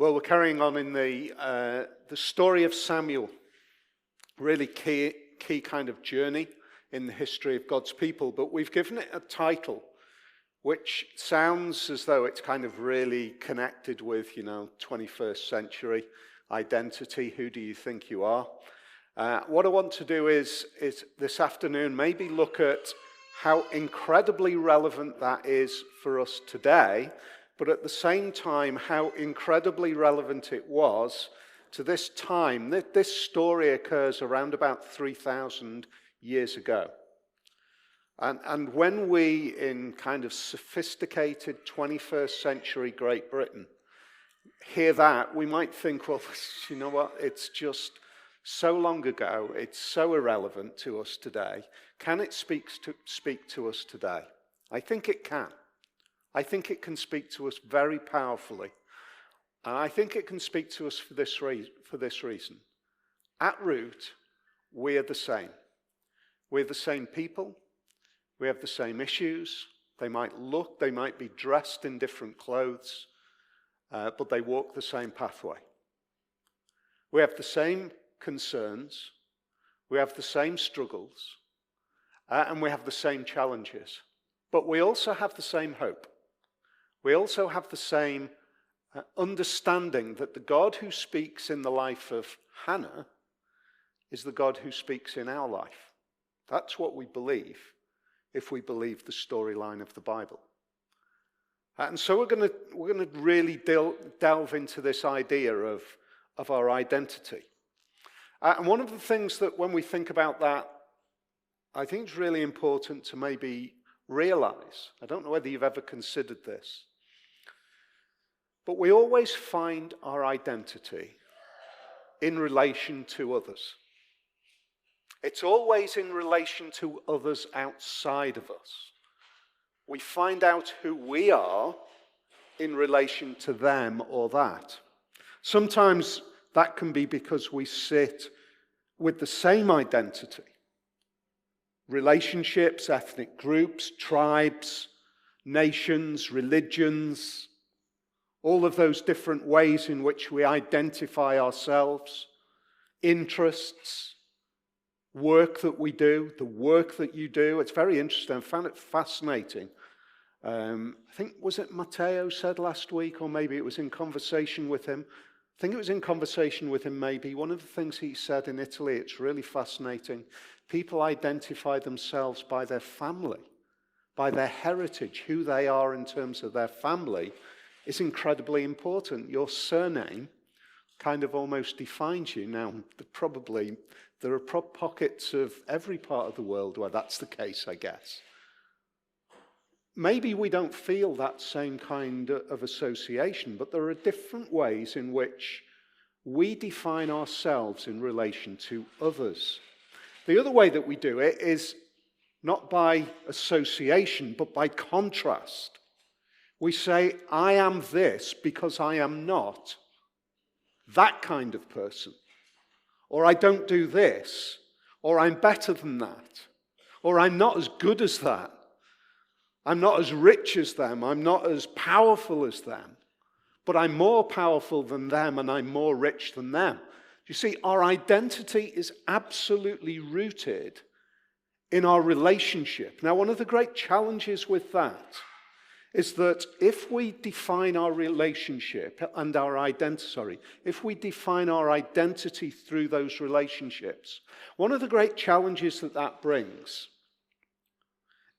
Well, we're carrying on in the story of Samuel, really key kind of journey in the history of God's people, but we've given it a title which sounds as though it's kind of really connected with, 21st century identity. Who do you think you are? What I want to do is this afternoon maybe look at how incredibly relevant that is for us today, but at the same time, how incredibly relevant it was to this time. This story occurs around about 3,000 years ago. And when we, in kind of sophisticated 21st century Great Britain, hear that, we might think, well, you know what, it's just so long ago, it's so irrelevant to us today. Can it speak to us today? I think it can. I think it can speak to us very powerfully. And I think it can speak to us for this reason. At root, we are the same. We're the same people. We have the same issues. They might be dressed in different clothes, but they walk the same pathway. We have the same concerns. We have the same struggles. And we have the same challenges. But we also have the same hope. We also have the same understanding that the God who speaks in the life of Hannah is the God who speaks in our life. That's what we believe, if we believe the storyline of the Bible. And so we're going to really delve into this idea of our identity. And one of the things that when we think about that, I think it's really important to maybe realize, I don't know whether you've ever considered this, but we always find our identity in relation to others. It's always in relation to others outside of us. We find out who we are in relation to them or that. Sometimes that can be because we sit with the same identity. Relationships, ethnic groups, tribes, nations, religions, all of those different ways in which we identify ourselves, interests, work that we do, the work that you do. It's very interesting. I found it fascinating. I think, was it Matteo said last week, or maybe it was in conversation with him? I think it was in conversation with him maybe. One of the things he said in Italy, it's really fascinating. People identify themselves by their family, by their heritage, who they are in terms of their family is incredibly important. Your surname kind of almost defines you. Now, there are pockets of every part of the world where that's the case, I guess. Maybe we don't feel that same kind of association, but there are different ways in which we define ourselves in relation to others. The other way that we do it is not by association, but by contrast. We say, I am this because I am not that kind of person. Or I don't do this. Or I'm better than that. Or I'm not as good as that. I'm not as rich as them. I'm not as powerful as them. But I'm more powerful than them and I'm more rich than them. You see, our identity is absolutely rooted in our relationship. Now, one of the great challenges with that is that if we define our relationship and if we define our identity through those relationships, one of the great challenges that brings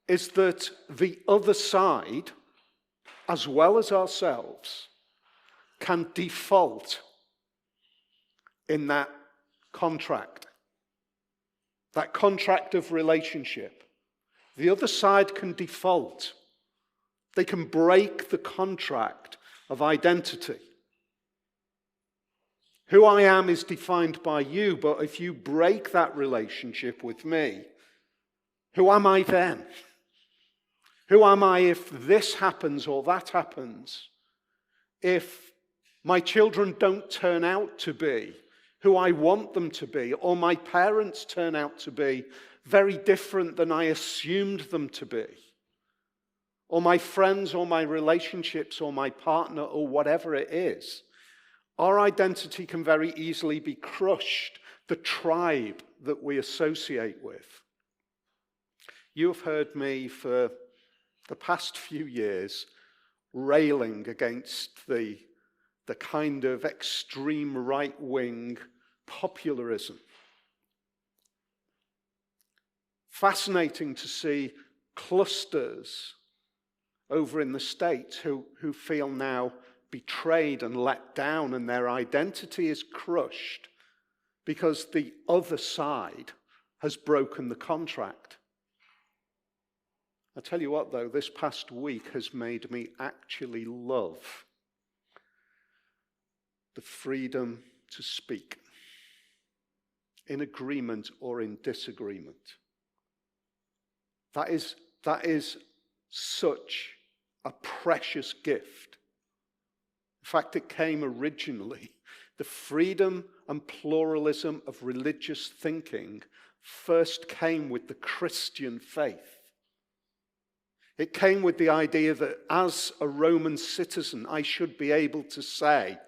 is that the other side, as well as ourselves, can default in that contract of relationship. The other side can default. They can break the contract of identity. Who I am is defined by you, but if you break that relationship with me, who am I then? Who am I if this happens or that happens? If my children don't turn out to be who I want them to be, or my parents turn out to be very different than I assumed them to be, or my friends or my relationships or my partner or whatever it is, Our identity can very easily be crushed, the tribe that we associate with. You have heard me for the past few years railing against the kind of extreme right-wing popularism. Fascinating to see clusters over in the States who feel now betrayed and let down, and their identity is crushed because the other side has broken the contract. I tell you what, though, this past week has made me actually love the freedom to speak, in agreement or in disagreement. That is such a precious gift. In fact, it came originally, the freedom and pluralism of religious thinking first came with the Christian faith. It came with the idea that as a Roman citizen, I should be able to say,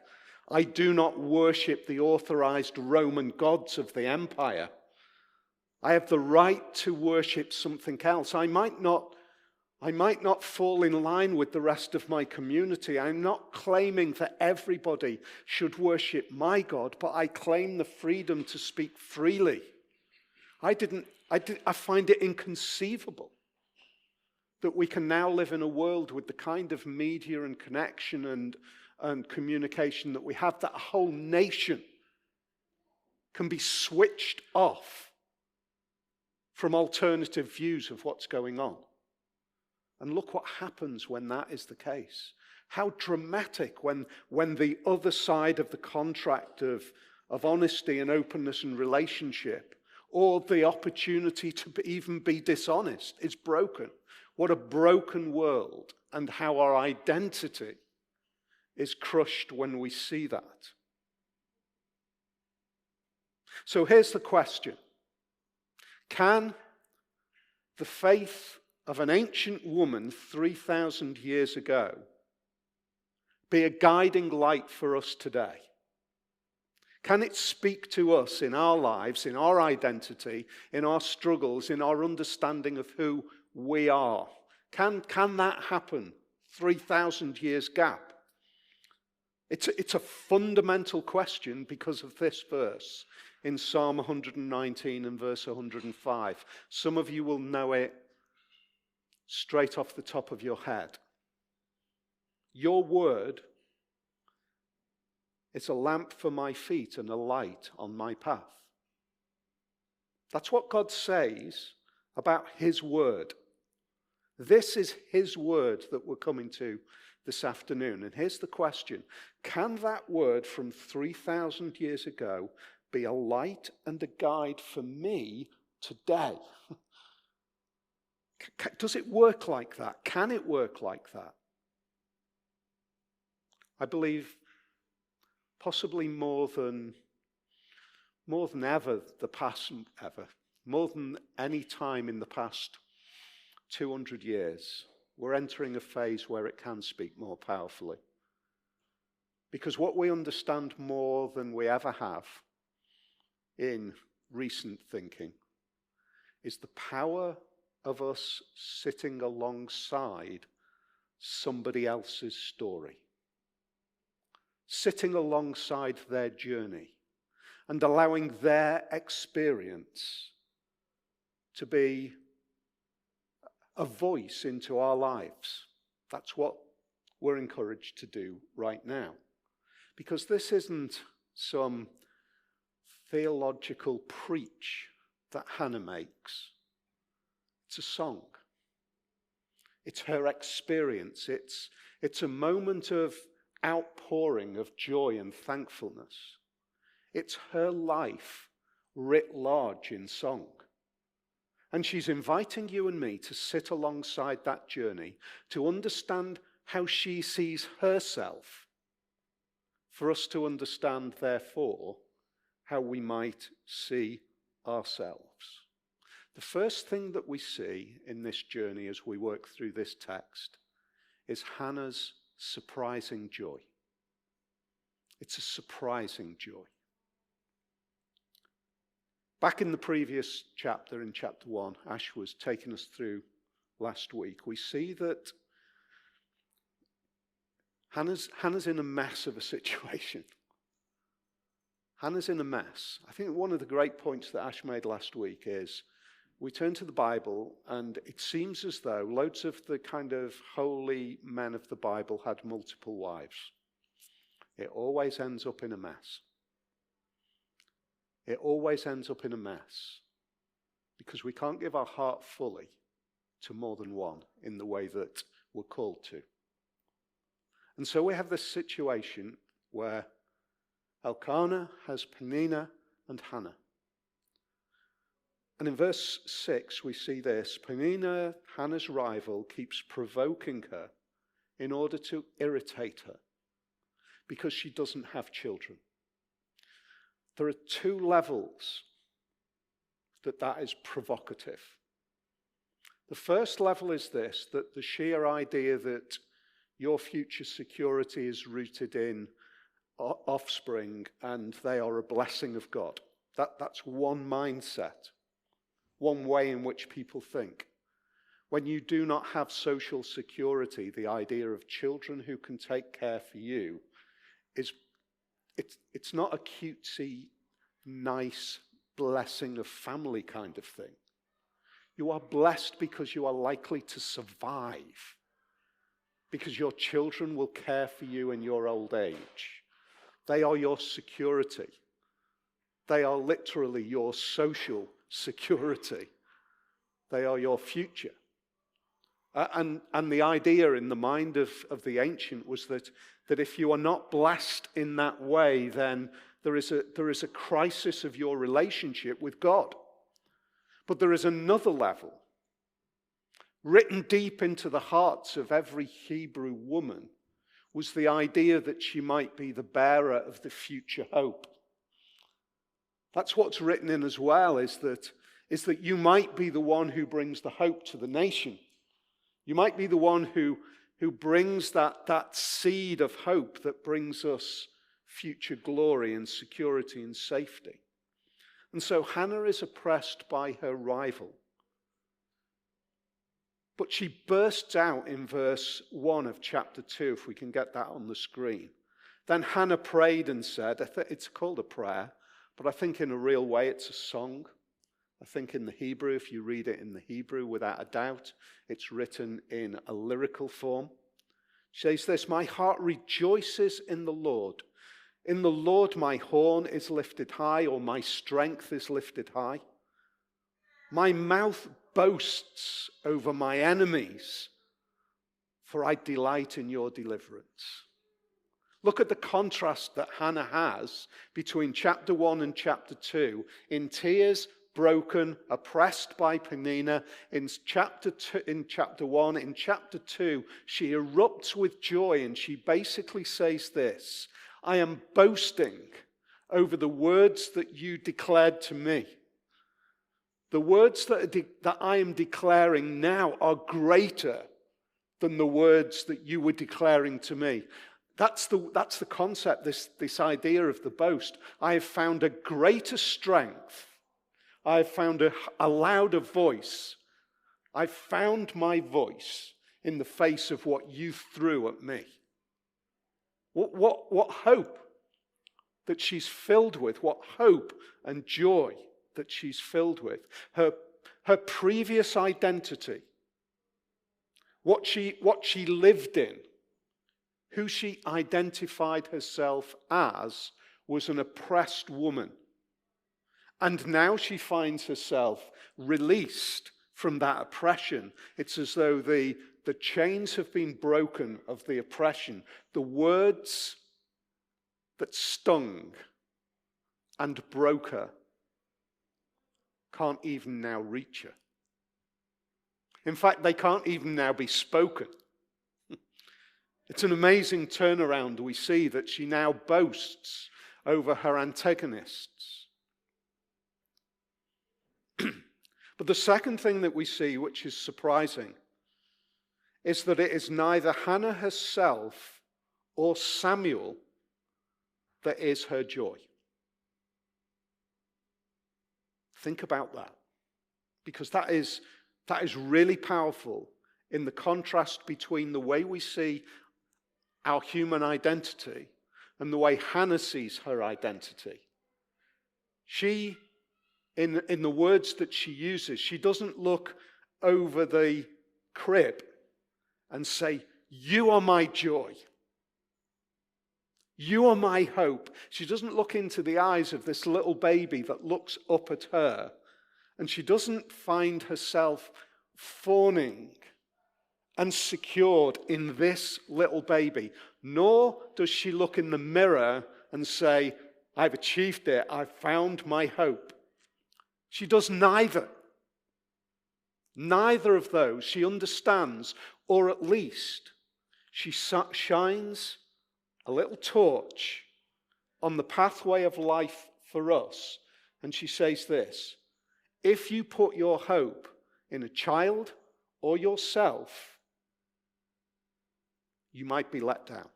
I do not worship the authorized Roman gods of the empire. I have the right to worship something else. I might not fall in line with the rest of my community. I'm not claiming that everybody should worship my God, but I claim the freedom to speak freely. I find it inconceivable that we can now live in a world with the kind of media and connection and communication that we have, that a whole nation can be switched off from alternative views of what's going on. And look what happens when that is the case. How dramatic when the other side of the contract of honesty and openness and relationship, or the opportunity to even be dishonest, is broken. What a broken world, and how our identity is crushed when we see that. So here's the question. Can the faith of an ancient woman 3,000 years ago be a guiding light for us today? Can it speak to us in our lives, in our identity, in our struggles, in our understanding of who we are? Can that happen? 3,000 years gap. It's a fundamental question because of this verse in Psalm 119 and verse 105. Some of you will know it straight off the top of your head. Your word is a lamp for my feet and a light on my path. That's what God says about his word. This is his word that we're coming to this afternoon. And here's the question. Can that word from 3,000 years ago be a light and a guide for me today? Does it work like that? Can it work like that? I believe possibly more than ever, more than any time in the past 200 years, we're entering a phase where it can speak more powerfully. Because what we understand more than we ever have in recent thinking is the power of us sitting alongside somebody else's story, sitting alongside their journey and allowing their experience to be a voice into our lives. That's what we're encouraged to do right now. Because this isn't some theological preach that Hannah makes. It's a song. It's her experience. It's a moment of outpouring of joy and thankfulness. It's her life writ large in song. And she's inviting you and me to sit alongside that journey, to understand how she sees herself, for us to understand, therefore, how we might see ourselves. The first thing that we see in this journey as we work through this text is Hannah's surprising joy. It's a surprising joy. Back in the previous chapter, in chapter 1, Ash was taking us through last week, we see that Hannah's in a mess of a situation. Hannah's in a mess. I think one of the great points that Ash made last week is we turn to the Bible and it seems as though loads of the kind of holy men of the Bible had multiple wives. It always ends up in a mess. It always ends up in a mess because we can't give our heart fully to more than one in the way that we're called to. And so we have this situation where Elkanah has Peninnah and Hannah. And in verse 6 we see this: Peninnah, Hannah's rival, keeps provoking her in order to irritate her because she doesn't have children. There are two levels that is provocative. The first level is this, that the sheer idea that your future security is rooted in offspring and they are a blessing of God. That's one mindset, one way in which people think. When you do not have social security, the idea of children who can take care for you it's not a cutesy, nice blessing of family kind of thing. You are blessed because you are likely to survive, because your children will care for you in your old age. They are your security. They are literally your social security. They are your future. And the idea in the mind of the ancient was that if you are not blessed in that way, then there is a crisis of your relationship with God. But there is another level, written deep into the hearts of every Hebrew woman, was the idea that she might be the bearer of the future hope. That's what's written in as well, is that you might be the one who brings the hope to the nation. You might be the one who brings that seed of hope that brings us future glory and security and safety. And so Hannah is oppressed by her rival. But she bursts out in verse 1 of chapter 2, if we can get that on the screen. Then Hannah prayed and said, it's called a prayer, but I think in a real way it's a song. I think in the Hebrew, if you read it in the Hebrew, without a doubt, it's written in a lyrical form. She says this: my heart rejoices in the Lord. In the Lord my horn is lifted high, or my strength is lifted high. My mouth boasts over my enemies, for I delight in your deliverance. Look at the contrast that Hannah has between chapter 1 and chapter 2. In tears, broken, oppressed by Peninnah. In chapter 1, in chapter 2, she erupts with joy and she basically says this: I am boasting over the words that you declared to me. The words that I am declaring now are greater than the words that you were declaring to me. That's the concept, this idea of the boast. I have found a greater strength. I have found a louder voice. I've found my voice in the face of what you threw at me. What hope that she's filled with, what hope and joy that she's filled with. Her previous identity, what she lived in, who she identified herself as, was an oppressed woman. And now she finds herself released from that oppression. It's as though the chains have been broken of the oppression. The words that stung and broke her can't even now reach her. In fact, they can't even now be spoken. It's an amazing turnaround. We see that she now boasts over her antagonists. But the second thing that we see, which is surprising, is that it is neither Hannah herself or Samuel that is her joy. Think about that, because that is really powerful in the contrast between the way we see our human identity and the way Hannah sees her identity. She, in the words that she uses, she doesn't look over the crib and say, "You are my joy. You are my hope." She doesn't look into the eyes of this little baby that looks up at her, and she doesn't find herself fawning and secured in this little baby. Nor does she look in the mirror and say, "I've achieved it. I've found my hope." She does neither. Neither of those. She understands, or at least she shines a little torch on the pathway of life for us. And she says this: if you put your hope in a child or yourself, you might be let down.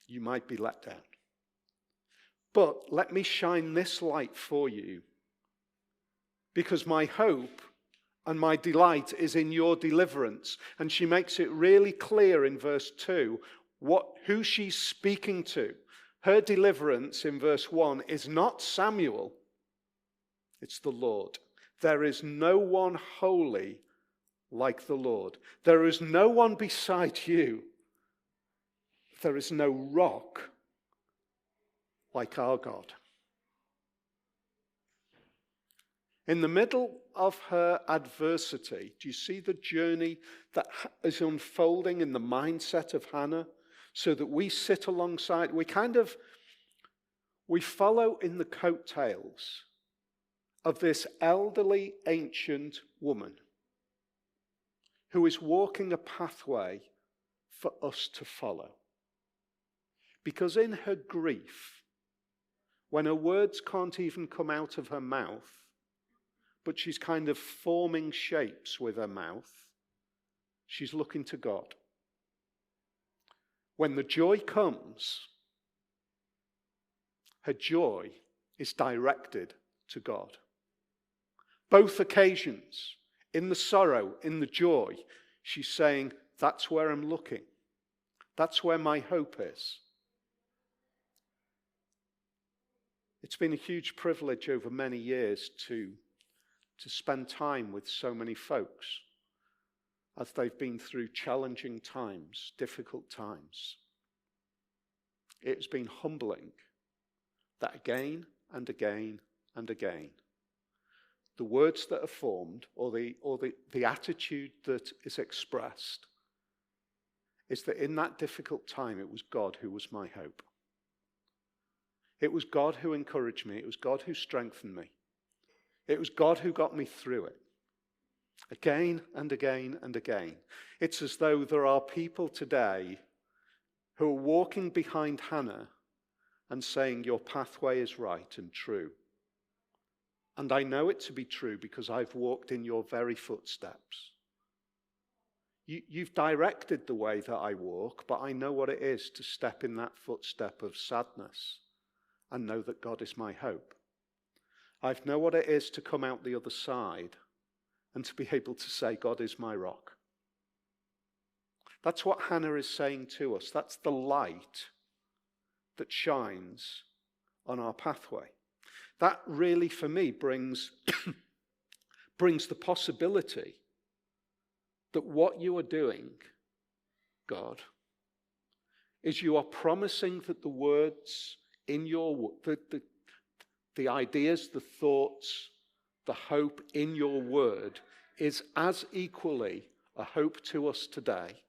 You might be let down. But let me shine this light for you, because my hope and my delight is in your deliverance. And she makes it really clear in verse 2 who she's speaking to. Her deliverance in verse 1 is not Samuel, it's the Lord. There is no one holy like the Lord. There is no one beside you. There is no rock like our God. In the middle of her adversity, do you see the journey that is unfolding in the mindset of Hannah? So that we sit alongside, we follow in the coattails of this elderly ancient woman who is walking a pathway for us to follow. Because in her grief, when her words can't even come out of her mouth, but she's kind of forming shapes with her mouth, she's looking to God. When the joy comes, her joy is directed to God. Both occasions, in the sorrow, in the joy, she's saying, that's where I'm looking. That's where my hope is. It's been a huge privilege over many years to spend time with so many folks as they've been through challenging times, difficult times. It's been humbling that again and again and again, the words that are formed or the attitude that is expressed is that in that difficult time, it was God who was my hope. It was God who encouraged me. It was God who strengthened me. It was God who got me through it. Again and again and again. It's as though there are people today who are walking behind Hannah and saying, your pathway is right and true. And I know it to be true because I've walked in your very footsteps. You've directed the way that I walk, but I know what it is to step in that footstep of sadness and know that God is my hope. I know what it is to come out the other side and to be able to say, God is my rock. That's what Hannah is saying to us. That's the light that shines on our pathway. That really, for me, brings the possibility that what you are doing, God, is you are promising that the words in your, the ideas, the thoughts, the hope in your word is as equally a hope to us today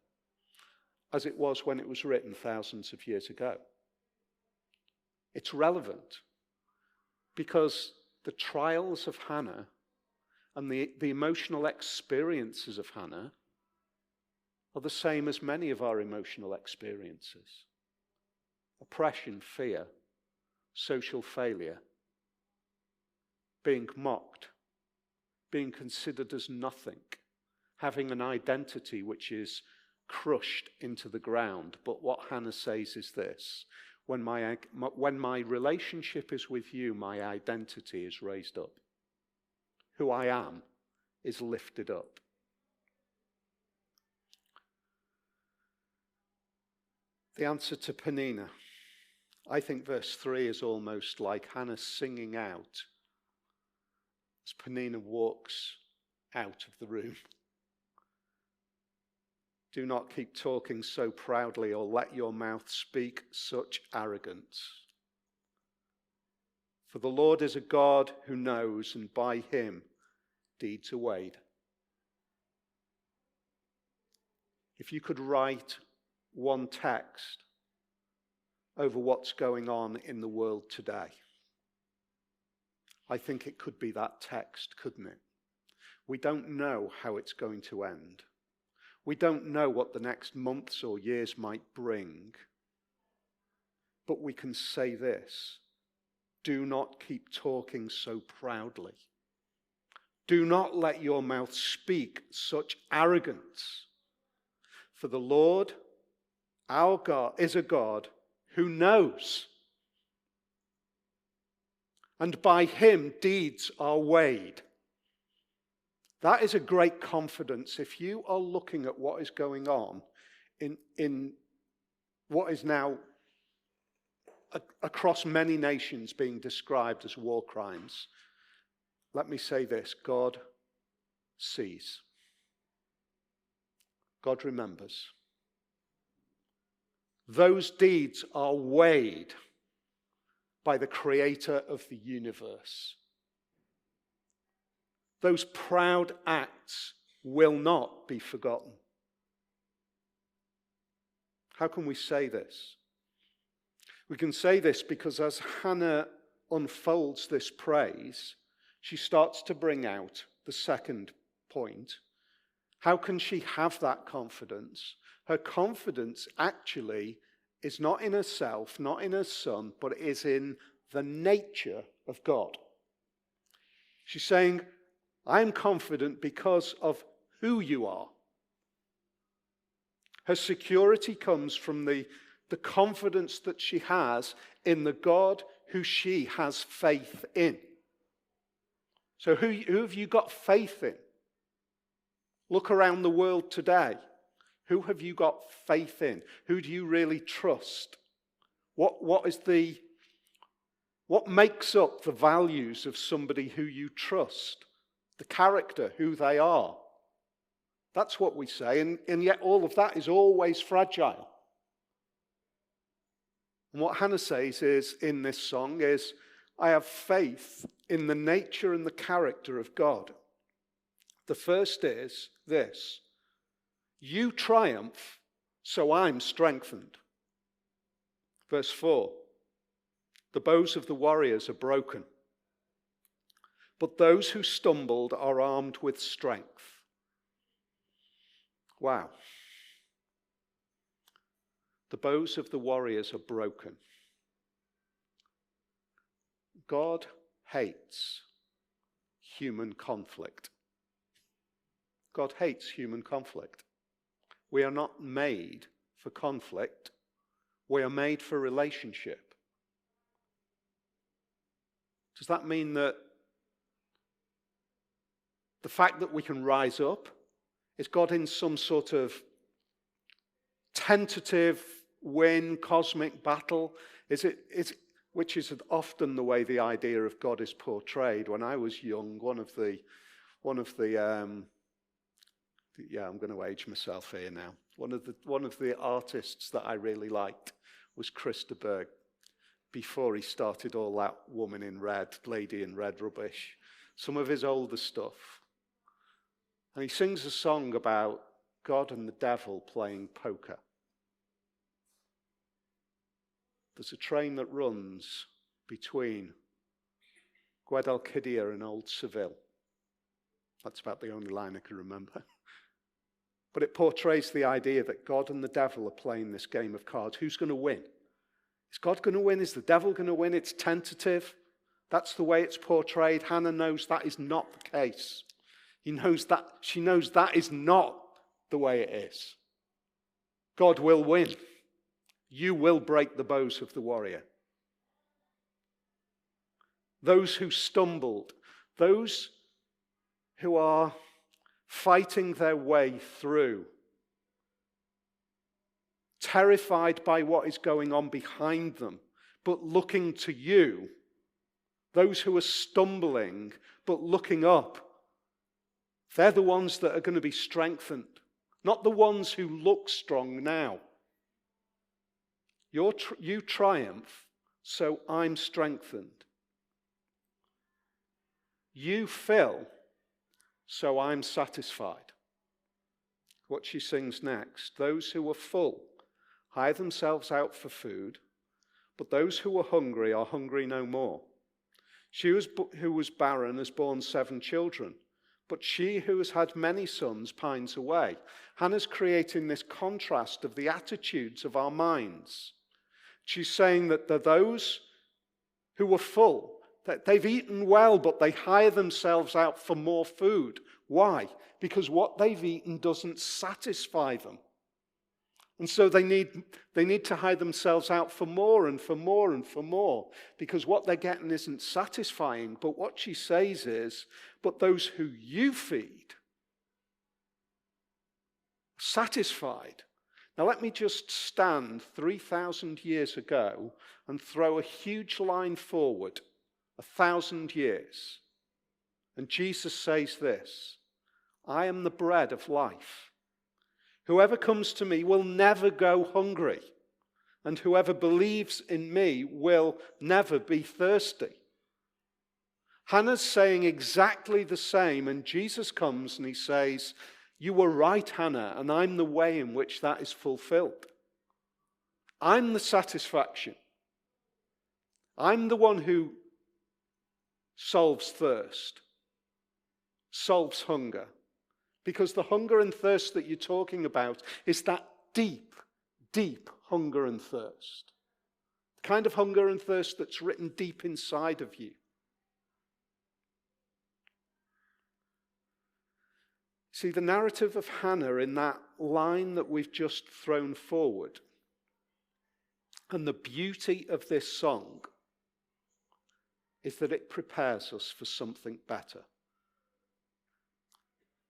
as it was when it was written thousands of years ago. It's relevant because the trials of Hannah and the emotional experiences of Hannah are the same as many of our emotional experiences. Oppression, fear, social failure, being mocked, being considered as nothing, having an identity which is crushed into the ground. But what Hannah says is this: When my relationship is with you, my identity is raised up. Who I am is lifted up. The answer to Peninnah, I think verse 3 is almost like Hannah singing out as Peninnah walks out of the room. Do not keep talking so proudly, or let your mouth speak such arrogance. For the Lord is a God who knows, and by him deeds are weighed. If you could write one text over what's going on in the world today, I think it could be that text, couldn't it? We don't know how it's going to end. We don't know what the next months or years might bring. But we can say this: do not keep talking so proudly. Do not let your mouth speak such arrogance. For the Lord, our God, is a God who knows. And by him deeds are weighed. That is a great confidence. If you are looking at what is going on in what is now across many nations being described as war crimes, let me say this: God sees. God remembers. Those deeds are weighed by the creator of the universe. Those proud acts will not be forgotten. How can we say this? We can say this because as Hannah unfolds this praise, she starts to bring out the second point. How can she have that confidence? Her confidence actually is not in herself, not in her son, but is in the nature of God. She's saying, I'm confident because of who you are. Her security comes from the confidence that she has in the God who she has faith in. So who have you got faith in? Look around the world today. Who have you got faith in? Who do you really trust? What makes up the values of somebody who you trust? The character, who they are. That's what we say, and yet all of that is always fragile. And what Hannah says is, in this song, is, I have faith in the nature and the character of God. The first is this: you triumph, so I'm strengthened. Verse 4, the bows of the warriors are broken, but those who stumbled are armed with strength. Wow. The bows of the warriors are broken. God hates human conflict. God hates human conflict. We are not made for conflict. We are made for relationship. Does that mean that the fact that we can rise up, is God in some sort of tentative win, cosmic battle? Which is often the way the idea of God is portrayed. When I was young, one of the I'm going to age myself here now. One of the artists that I really liked was Chris de Burgh, before he started all that woman in red, lady in red rubbish. Some of his older stuff. And he sings a song about God and the devil playing poker. There's a train that runs between Guadalquivir and Old Seville. That's about the only line I can remember. But it portrays the idea that God and the devil are playing this game of cards. Who's going to win? Is God going to win? Is the devil going to win? It's tentative. That's the way it's portrayed. Hannah knows that is not the case. She knows that is not the way it is. God will win. you will break the bows of the warrior. Those who stumbled, those who are fighting their way through, terrified by what is going on behind them, but looking to you, those who are stumbling but looking up, they're the ones that are going to be strengthened, not the ones who look strong now. You triumph, so I'm strengthened. You fill, so I'm satisfied. What she sings next: those who are full hire themselves out for food, but those who are hungry no more. She who was barren has borne 7 children, but she who has had many sons pines away. Hannah's creating this contrast of the attitudes of our minds. She's saying that they're those who are full, that they've eaten well, but they hire themselves out for more food. Why? Because what they've eaten doesn't satisfy them. And so they need to hire themselves out for more and for more and for more, because what they're getting isn't satisfying. But what she says is, but those who you feed, satisfied. Now let me just stand 3,000 years ago and throw a huge line forward, 1,000 years. And Jesus says this: I am the bread of life. Whoever comes to me will never go hungry, and whoever believes in me will never be thirsty. Hannah's saying exactly the same, and Jesus comes and he says, you were right, Hannah, and I'm the way in which that is fulfilled. I'm the satisfaction. I'm the one who solves thirst, solves hunger. Because the hunger and thirst that you're talking about is that deep, deep hunger and thirst. The kind of hunger and thirst that's written deep inside of you. See, the narrative of Hannah in that line that we've just thrown forward, and the beauty of this song, is that it prepares us for something better.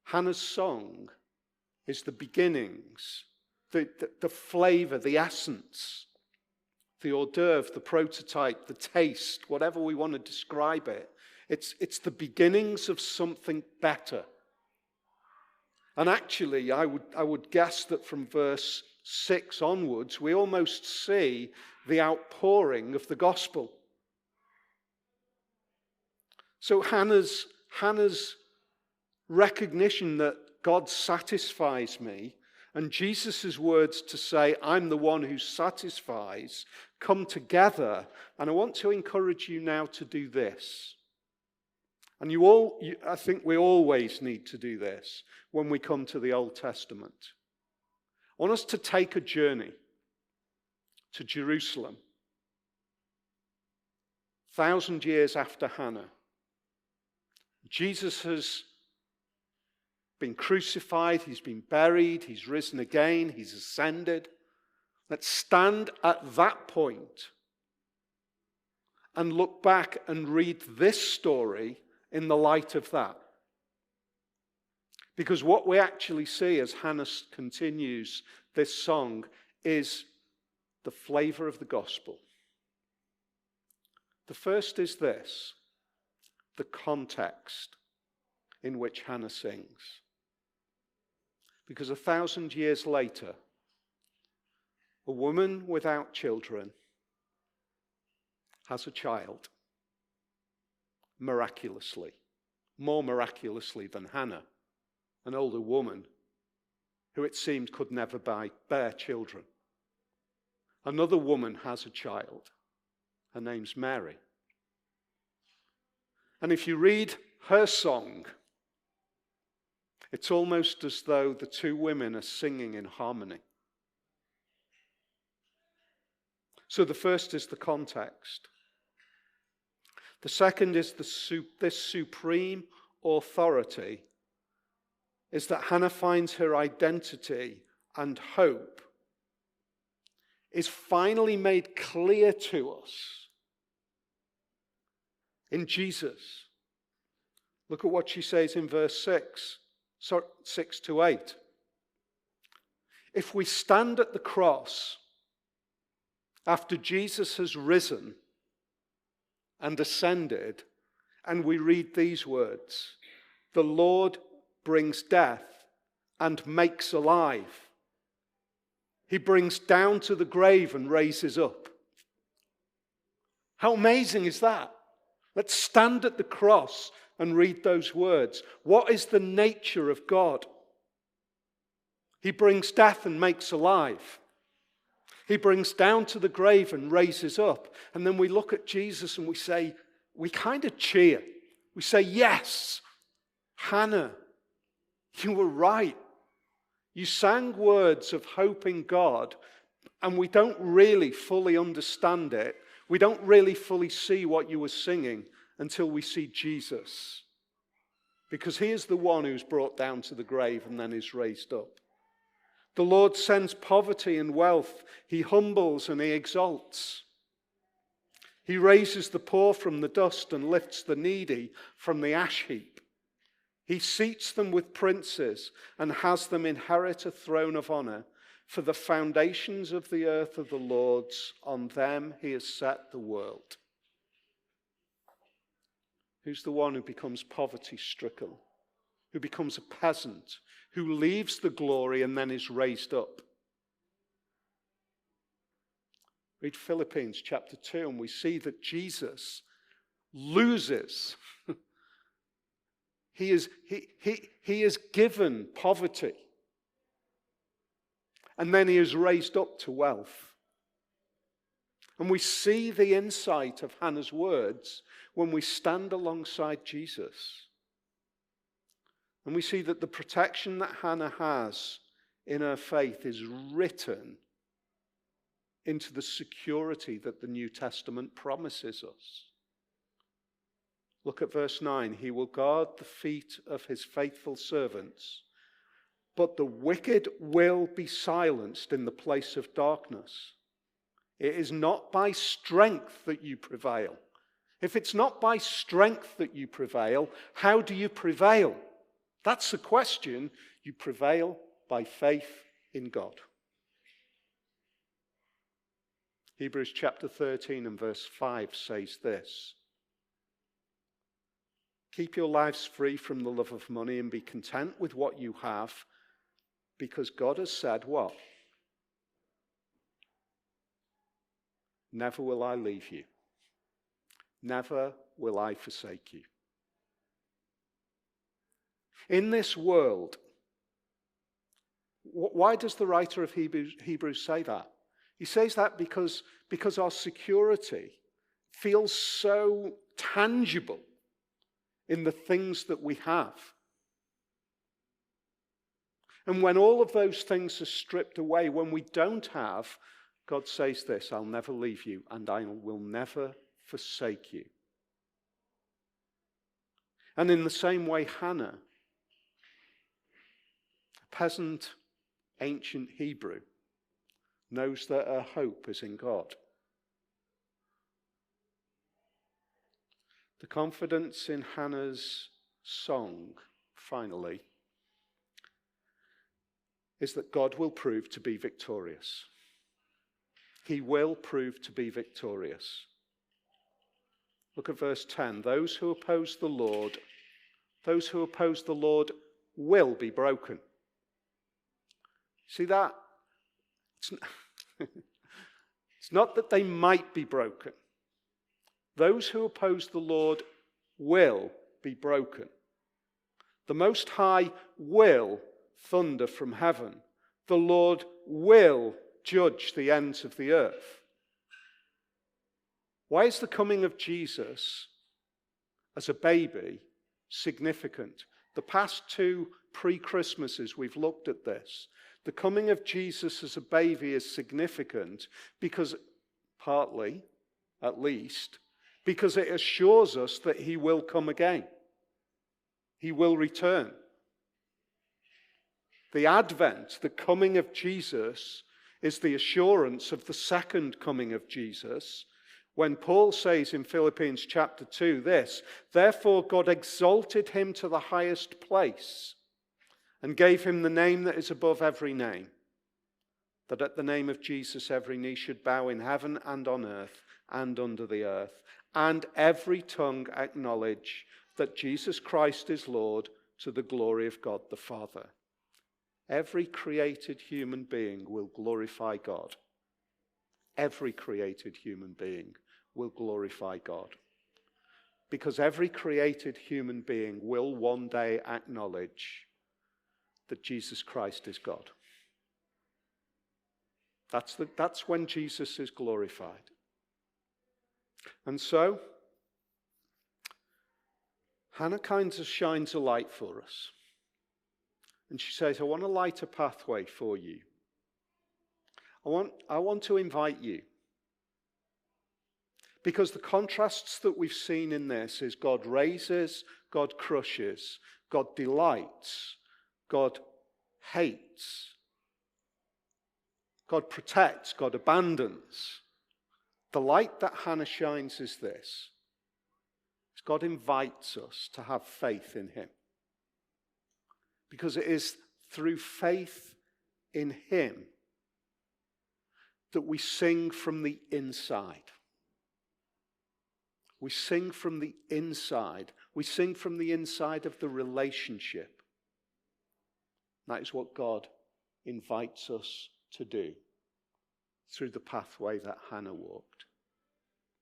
Hannah's song is the beginnings, the flavor, the essence, the hors d'oeuvre, the prototype, the taste, whatever we want to describe it. It's the beginnings of something better. And actually, I would guess that from verse 6 onwards, we almost see the outpouring of the gospel. So Hannah's recognition that God satisfies me, and Jesus' words to say, I'm the one who satisfies, come together. And I want to encourage you now to do this. And I think we always need to do this when we come to the Old Testament. I want us to take a journey to Jerusalem, 1,000 years after Hannah. Jesus has been crucified, he's been buried, he's risen again, he's ascended. Let's stand at that point and look back and read this story in the light of that. Because what we actually see as Hannah continues this song is the flavor of the gospel. The first is this: the context in which Hannah sings. Because 1,000 years later, a woman without children has a child, miraculously, more miraculously than Hannah, an older woman who it seemed could never bear children. Another woman has a child. Her name's Mary. And if you read her song, it's almost as though the two women are singing in harmony. So the first is the context. The second is this supreme authority, is that Hannah finds her identity and hope is finally made clear to us in Jesus. Look at what she says in verse 6 to 8. If we stand at the cross after Jesus has risen and ascended, and we read these words, the Lord brings death and makes alive. He brings down to the grave and raises up. How amazing is that? Let's stand at the cross and read those words. What is the nature of God? He brings death and makes alive. He brings down to the grave and raises up. And then we look at Jesus and we kind of cheer. We say, yes, Hannah, you were right. You sang words of hope in God, and we don't really fully understand it. We don't really fully see what you were singing until we see Jesus. Because he is the one who's brought down to the grave and then is raised up. The Lord sends poverty and wealth. He humbles and he exalts. He raises the poor from the dust and lifts the needy from the ash heap. He seats them with princes and has them inherit a throne of honor. For the foundations of the earth are the Lord's. On them he has set the world. Who's the one who becomes poverty-stricken, who becomes a peasant, who leaves the glory and then is raised up? Read Philippians chapter 2 and we see that Jesus loses. He is given poverty. And then he is raised up to wealth. And we see the insight of Hannah's words when we stand alongside Jesus. And we see that the protection that Hannah has in her faith is written into the security that the New Testament promises us. Look at verse 9. He will guard the feet of his faithful servants, but the wicked will be silenced in the place of darkness. It is not by strength that you prevail. If it's not by strength that you prevail, how do you prevail? That's the question. You prevail by faith in God. Hebrews chapter 13 and verse 5 says this. Keep your lives free from the love of money and be content with what you have, because God has said what? Never will I leave you. Never will I forsake you. In this world, why does the writer of Hebrews say that? He says that because our security feels so tangible in the things that we have. And when all of those things are stripped away, when we don't have, God says this, I'll never leave you and I will never forsake you. And in the same way, Hannah, a peasant ancient Hebrew, knows that her hope is in God. The confidence in Hannah's song, finally, is that God will prove to be victorious. He will prove to be victorious. Look at verse 10. Those who oppose the Lord will be broken. See that? It's not that they might be broken. Those who oppose the Lord will be broken. The Most High will thunder from heaven. The Lord will judge the ends of the earth. Why is the coming of Jesus as a baby significant? The past two pre-Christmases we've looked at this. The coming of Jesus as a baby is significant because, partly, at least, because it assures us that he will come again. He will return. The advent, the coming of Jesus, is the assurance of the second coming of Jesus, when Paul says in Philippians chapter 2 this, "Therefore God exalted him to the highest place and gave him the name that is above every name, that at the name of Jesus every knee should bow in heaven and on earth and under the earth, and every tongue acknowledge that Jesus Christ is Lord, to the glory of God the Father." Every created human being will glorify God. Every created human being will glorify God. Because every created human being will one day acknowledge that Jesus Christ is God. That's when Jesus is glorified. And so, Hannah kind of shines a light for us. And she says, "I want to light a pathway for you. I want to invite you." Because the contrasts that we've seen in this is God raises, God crushes, God delights, God hates, God protects, God abandons. The light that Hannah shines is this. God invites us to have faith in him. Because it is through faith in him that we sing from the inside. We sing from the inside. We sing from the inside of the relationship. That is what God invites us to do through the pathway that Hannah walked.